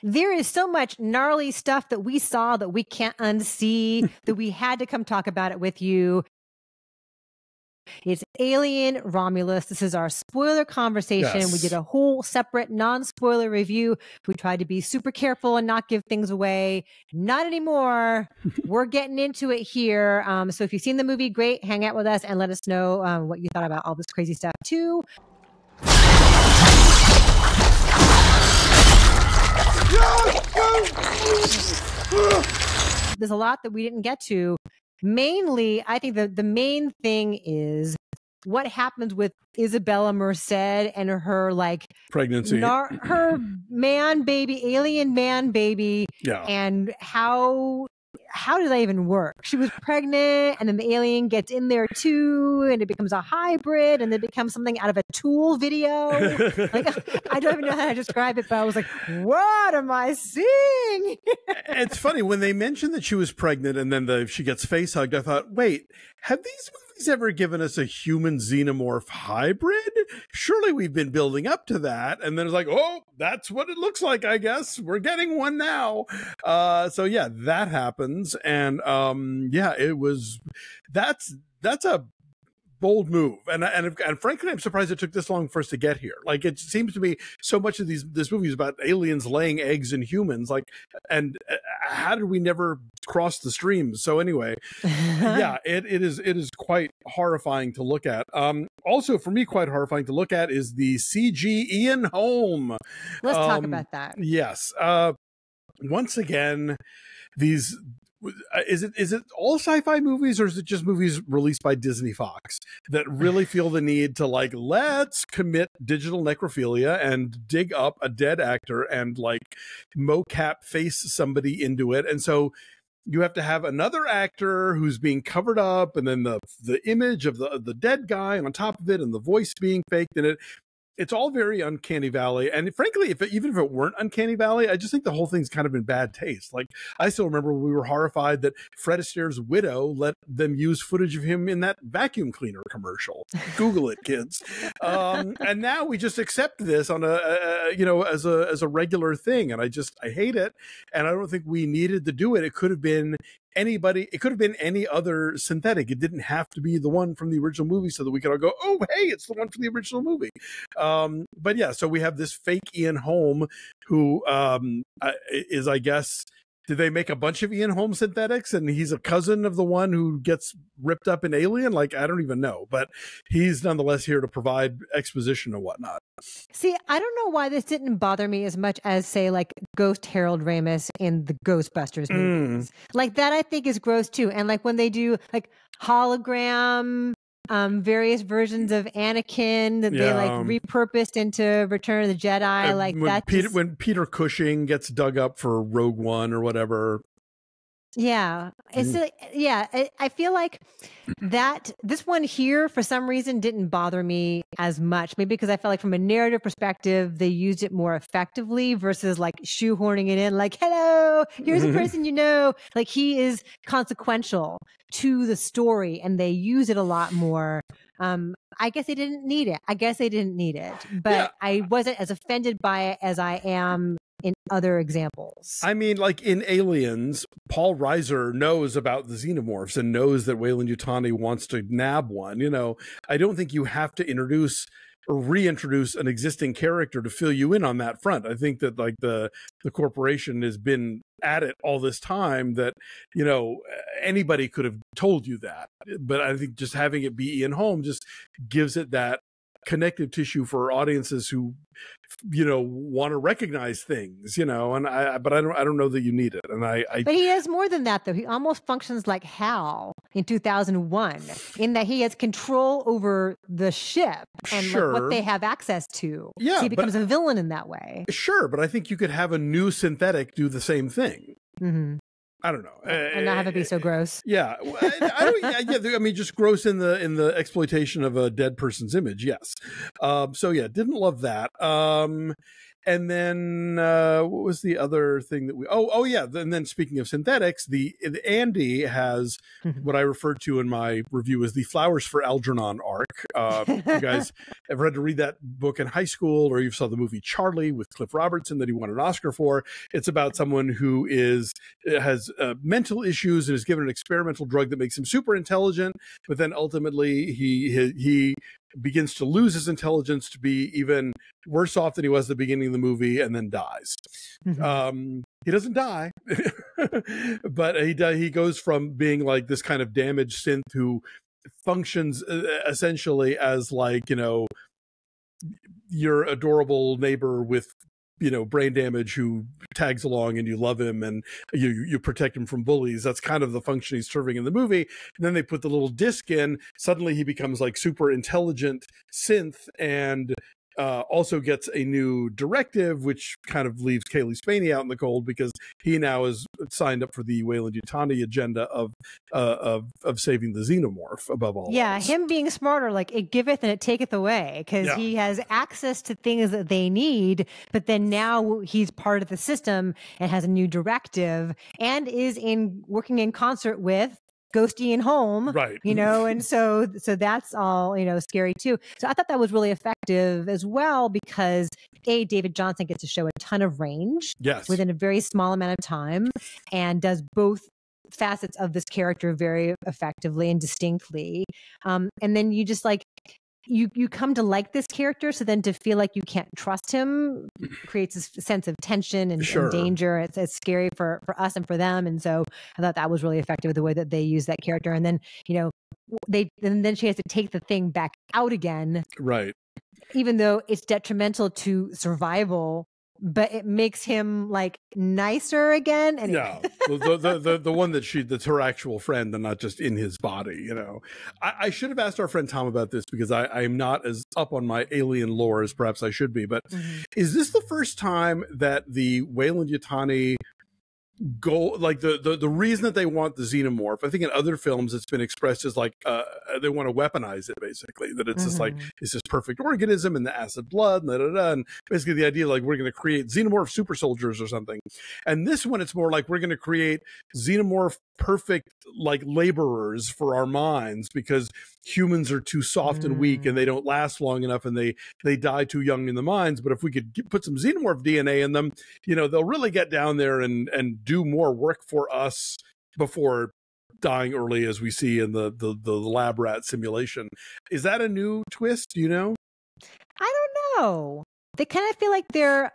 there is so much gnarly stuff that we saw that we can't unsee, that we had to come talk about it with you. It's Alien Romulus. This is our spoiler conversation. Yes. We did a whole separate non-spoiler review. We tried to be super careful and not give things away. Not anymore. We're getting into it here. So if you've seen the movie, great. Hang out with us and let us know what you thought about all this crazy stuff too. There's a lot that we didn't get to. Mainly, I think the main thing is what happens with Isabela Merced and her like pregnancy, her man baby, alien man baby, and how does that even work? She was pregnant, and then the alien gets in there too, and it becomes a hybrid, and it becomes something out of a Tool video. Like, I don't even know how to describe it, but I was like, what am I seeing? It's funny, when they mentioned that she was pregnant and then she gets face hugged, I thought, wait, have these movies ever given us a human xenomorph hybrid? Surely we've been building up to that. And then it's like, oh, that's what it looks like, I guess. We're getting one now. So yeah, that happens. And yeah, that's a bold move, and frankly, I'm surprised it took this long for us to get here. Like, it seems to be so much of this movie is about aliens laying eggs in humans. Like, and how did we never cross the streams? So anyway, yeah, it is quite horrifying to look at. Also for me, quite horrifying to look at is the CG Ian Holm. Let's talk about that. Yes. Once again, these. Is it all sci-fi movies, or is it just movies released by Disney Fox that really feel the need to like, let's commit digital necrophilia and dig up a dead actor and like mocap face somebody into it? And so you have to have another actor who's being covered up, and then the image of the dead guy on top of it, and the voice being faked in it. It's all very Uncanny Valley. And frankly, even if it weren't Uncanny Valley, I just think the whole thing's kind of in bad taste. Like, I still remember when we were horrified that Fred Astaire's widow let them use footage of him in that vacuum cleaner commercial. Google it, kids. And now we just accept this on as a regular thing. And I hate it. And I don't think we needed to do it. It could have been anybody. It could have been any other synthetic. It didn't have to be the one from the original movie, so that we could all go, oh, hey, it's the one from the original movie. But yeah, so we have this fake Ian Holm who is, I guess, did they make a bunch of Ian Holm synthetics and he's a cousin of the one who gets ripped up in Alien? Like, I don't even know, but he's nonetheless here to provide exposition and whatnot. See, I don't know why this didn't bother me as much as, say, like Ghost Harold Ramis in the Ghostbusters movies. Like, that I think is gross too. And like when they do like hologram various versions of Anakin that they like repurposed into Return of the Jedi, like when Peter Cushing gets dug up for Rogue One or whatever. Yeah, it's I feel like that this one here for some reason didn't bother me as much. Maybe because I felt like from a narrative perspective they used it more effectively versus like shoehorning it in. Like, hello, here's a person you know. Like, he is consequential to the story, and they use it a lot more. I guess they didn't need it. But I wasn't as offended by it as I am in other examples. I mean, like in Aliens, Paul Reiser knows about the xenomorphs and knows that Weyland-Yutani wants to nab one. You know, I don't think you have to introduce or reintroduce an existing character to fill you in on that front. I think that like the corporation has been at it all this time, that, you know, anybody could have told you that. But I think just having it be Ian Holm just gives it that connective tissue for audiences who, you know, want to recognize things, you know, and I don't know that you need it. And but he has more than that, though. He almost functions like Hal in 2001 in that he has control over the ship and like what they have access to. Yeah, so he becomes a villain in that way. Sure, but I think you could have a new synthetic do the same thing. I don't know, and not have it be so gross. Yeah, I mean, just gross in the exploitation of a dead person's image. Yes, so yeah, didn't love that. And then what was the other thing that we? Oh yeah. And then speaking of synthetics, the Andy has what I referred to in my review as the Flowers for Algernon arc. If you guys ever had to read that book in high school, or you saw the movie Charlie with Cliff Robertson that he won an Oscar for, it's about someone who has mental issues and is given an experimental drug that makes him super intelligent, but then ultimately he begins to lose his intelligence to be even worse off than he was at the beginning of the movie, and then dies. He doesn't die, but he goes from being like this kind of damaged synth who functions essentially as like, you know, your adorable neighbor with, you know, brain damage who tags along and you love him and you protect him from bullies. That's kind of the function he's serving in the movie. And then they put the little disc in. Suddenly he becomes like super intelligent synth, and also gets a new directive, which kind of leaves Cailee Spaeny out in the cold because he now is signed up for the Weyland-Yutani agenda of saving the xenomorph above all else. Him being smarter, like it giveth and it taketh away, because he has access to things that they need, but then now he's part of the system and has a new directive and is working in concert with Ghosty and Home, right? You know, and so that's all, you know, scary too. So I thought that was really effective as well because David Jonsson gets to show a ton of range, within a very small amount of time, and does both facets of this character very effectively and distinctly. And then you just like you come to like this character, so then to feel like you can't trust him creates a sense of tension and danger. It's scary for us and for them, and so I thought that was really effective the way that they use that character. And then, you know, then she has to take the thing back out again, right? Even though it's detrimental to survival, but it makes him like nicer again. Anyway. The one that's her actual friend and not just in his body, you know. I should have asked our friend Tom about this because I am not as up on my alien lore as perhaps I should be, but is this the first time that the Weyland-Yutani go, like the reason that they want the xenomorph, I think in other films it's been expressed as like they want to weaponize it, basically, that it's just like it's this perfect organism and the acid blood and basically the idea like we're going to create xenomorph super soldiers or something. And this one it's more like we're going to create xenomorph perfect like laborers for our minds because humans are too soft and weak and they don't last long enough and they die too young in the minds. But if we could put some xenomorph DNA in them, you know, they'll really get down there and do more work for us before dying early, as we see in the lab rat simulation. Is that a new twist? Do you know? I don't know. They kind of feel like they're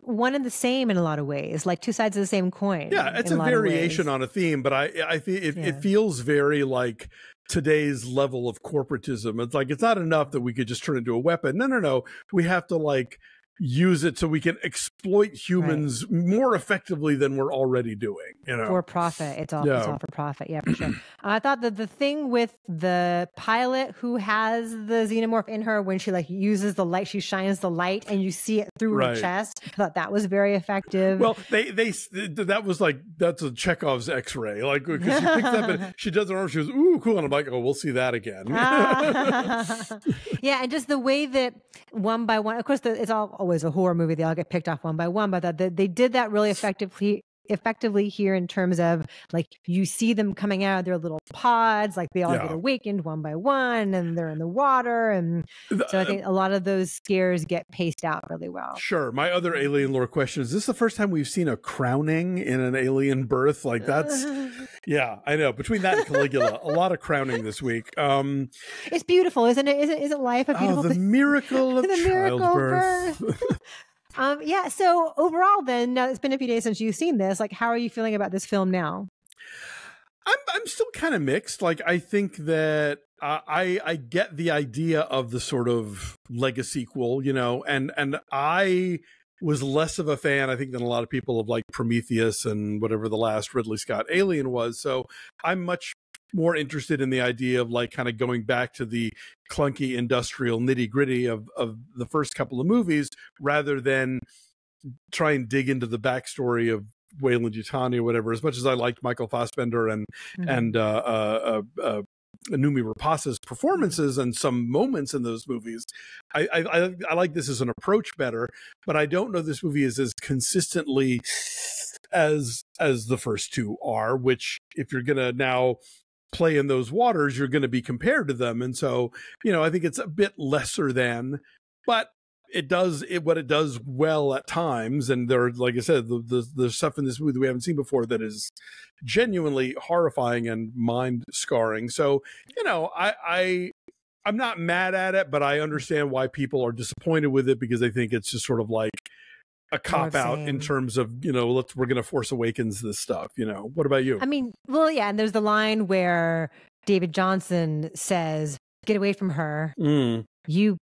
one and the same in a lot of ways, like two sides of the same coin. Yeah, it's a variation on a theme, but I feel it feels very like today's level of corporatism. It's like, it's not enough that we could just turn into a weapon. No. We have to like use it so we can exploit humans more effectively than we're already doing, you know, for profit. It's all for profit. Yeah, for sure. I thought that the thing with the pilot who has the xenomorph in her, when she like uses the light, she shines the light and you see it through her chest. I thought that was very effective. Well, that was like, that's a Chekhov's X-ray, like because she picks up and she does her arm, she goes, ooh, cool, and I'm like, oh, we'll see that again. Yeah, and just the way that one by one, of course, it's always a horror movie, they all get picked off one by one, but that they did that really effectively here in terms of like you see them coming out of their little pods, like they all get awakened one by one and they're in the water, and so I think a lot of those scares get paced out really well. Sure. My other alien lore question is this the first time we've seen a crowning in an alien birth? Like that's yeah, I know, between that and Caligula, a lot of crowning this week. It's beautiful, isn't it? Isn't life a beautiful the miracle of childbirth. Yeah. So overall, then, now it's been a few days since you've seen this. Like, how are you feeling about this film now? I'm still kind of mixed. Like, I think that I get the idea of the sort of legacy sequel, you know, and I was less of a fan, I think, than a lot of people of like Prometheus and whatever the last Ridley Scott Alien was. So I'm much more interested in the idea of like kind of going back to the clunky industrial nitty gritty of the first couple of movies rather than try and dig into the backstory of Weyland-Yutani or whatever. As much as I liked Michael Fassbender and Numi Rapace's performances and some moments in those movies. I like this as an approach better, but I don't know this movie is as consistently as the first two are, which if you're going to now play in those waters, you're going to be compared to them. And so, I think it's a bit lesser than, but it does what it does well at times. And there, like I said, the stuff in this movie that we haven't seen before that is genuinely horrifying and mind scarring. So, I'm not mad at it, but I understand why people are disappointed with it, because I think it's just sort of like a cop out in terms of, we're going to Force Awakens this stuff. What about you? I mean, well, yeah. And there's the line where David Jonsson says, "Get away from her, you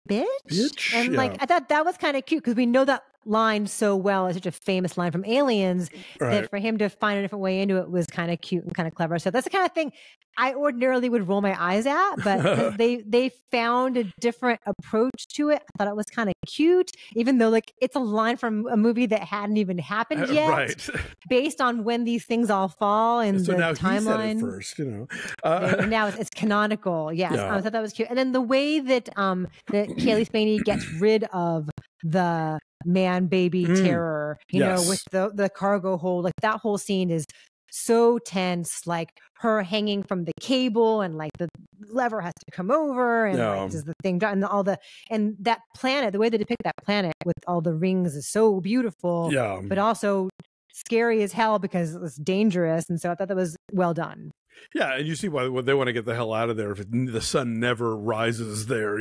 bitch." And like, I thought that was kind of cute, because we know that line so well. It's such a famous line from Aliens, that for him to find a different way into it was kind of cute and kind of clever. So that's the kind of thing I ordinarily would roll my eyes at, but they found a different approach to it. I thought it was kind of cute, even though like it's a line from a movie that hadn't even happened yet, based on when these things all fall in so the now timeline. He said it first, and now it's canonical. Yes, I thought that was cute. And then the way that that Cailee Spaeny gets rid of the man baby terror, with the cargo hold, like that whole scene is so tense, like her hanging from the cable and like the lever has to come over and like does the thing and that planet, the way they depict that planet with all the rings is so beautiful, but also scary as hell because it's dangerous. And so I thought that was well done. Yeah, and you see why they want to get the hell out of there if the sun never rises there.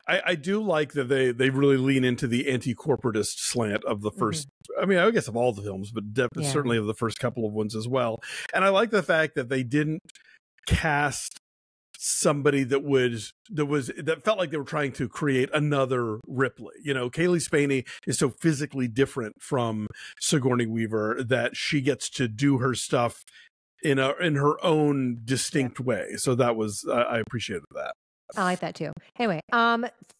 I do like that they really lean into the anti-corporatist slant of the first. I mean, I guess of all the films, but certainly of the first couple of ones as well. And I like the fact that they didn't cast somebody that felt like they were trying to create another Ripley. Cailee Spaeny is so physically different from Sigourney Weaver that she gets to do her stuff in her own distinct way. So that was I appreciated that. I like that too. Anyway,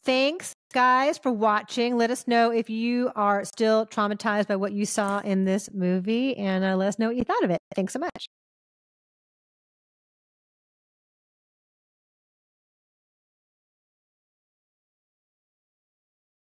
thanks guys for watching. Let us know if you are still traumatized by what you saw in this movie, and let us know what you thought of it. Thanks so much.